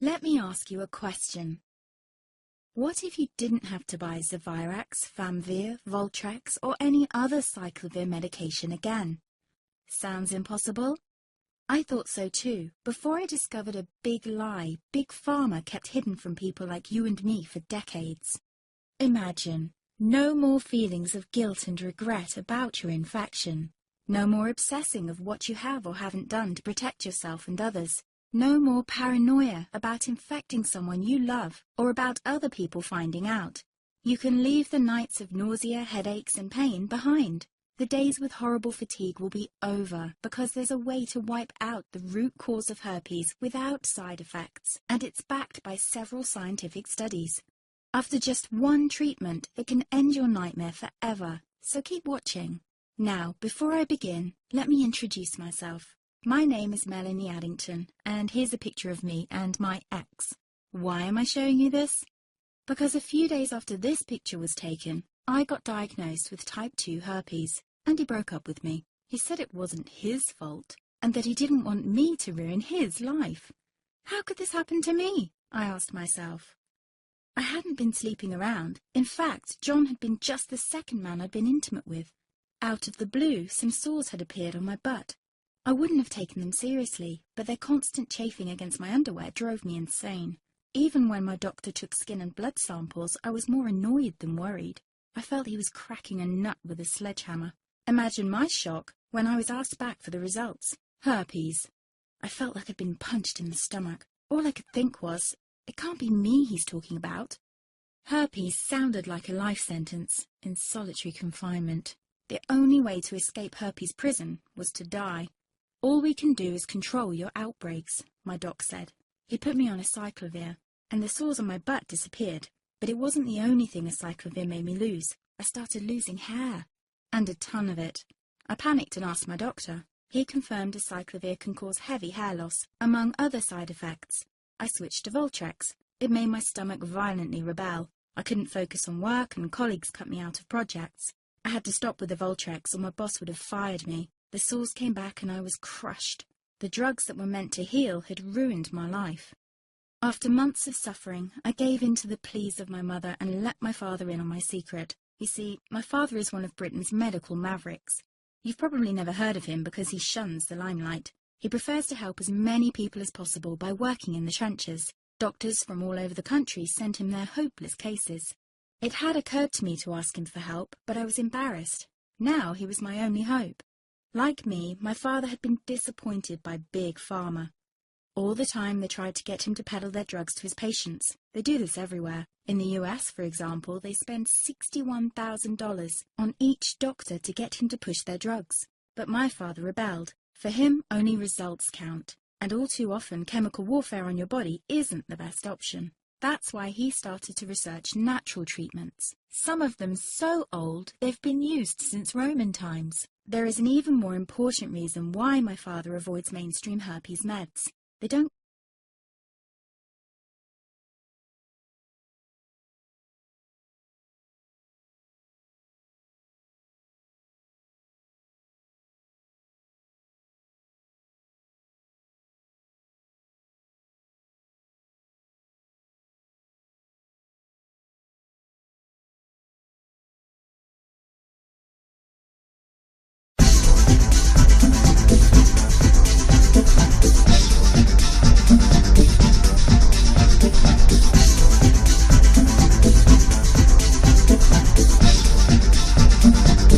Let me ask you a question. What if you didn't have to buy Zevirax, Famvir, Voltrex, or any other cyclovir medication again? Sounds impossible? I thought so too, before I discovered a big lie Big Pharma kept hidden from people like you and me for decades. Imagine, no more feelings of guilt and regret about your infection. No more obsessing of what you have or haven't done to protect yourself and others. No more paranoia about infecting someone you love or about other people finding out. You can leave the nights of nausea, headaches and pain behind. The days with horrible fatigue will be over because there's a way to wipe out the root cause of herpes without side effects, and it's backed by several scientific studies. After just one treatment, it can end your nightmare forever, so keep watching. Now, before I begin, let me introduce myself. My name is Melanie Addington, and here's a picture of me and my ex. Why am I showing you this? Because a few days after this picture was taken, I got diagnosed with type 2 herpes, and he broke up with me. He said it wasn't his fault, and that he didn't want me to ruin his life. How could this happen to me? I asked myself. I hadn't been sleeping around. In fact, John had been just the second man I'd been intimate with. Out of the blue, some sores had appeared on my butt. I wouldn't have taken them seriously, but their constant chafing against my underwear drove me insane. Even when my doctor took skin and blood samples, I was more annoyed than worried. I felt he was cracking a nut with a sledgehammer. Imagine my shock when I was asked back for the results. Herpes. I felt like I'd been punched in the stomach. All I could think was, it can't be me he's talking about. Herpes sounded like a life sentence in solitary confinement. The only way to escape herpes prison was to die. All we can do is control your outbreaks, my doc said. He put me on a cyclovir, and the sores on my butt disappeared. But it wasn't the only thing a cyclovir made me lose. I started losing hair, and a ton of it. I panicked and asked my doctor. He confirmed a cyclovir can cause heavy hair loss, among other side effects. I switched to Voltrex. It made my stomach violently rebel. I couldn't focus on work, and colleagues cut me out of projects. I had to stop with the Voltrex, or my boss would have fired me. The sores came back and I was crushed. The drugs that were meant to heal had ruined my life. After months of suffering, I gave in to the pleas of my mother and let my father in on my secret. You see, my father is one of Britain's medical mavericks. You've probably never heard of him because he shuns the limelight. He prefers to help as many people as possible by working in the trenches. Doctors from all over the country sent him their hopeless cases. It had occurred to me to ask him for help, but I was embarrassed. Now he was my only hope. Like me, my father had been disappointed by Big Pharma. All the time they tried to get him to peddle their drugs to his patients. They do this everywhere. In the US, for example, they spend $61,000 on each doctor to get him to push their drugs. But my father rebelled. For him, only results count. And all too often, chemical warfare on your body isn't the best option. That's why he started to research natural treatments. Some of them so old, they've been used since Roman times. There is an even more important reason why my father avoids mainstream herpes meds. They don't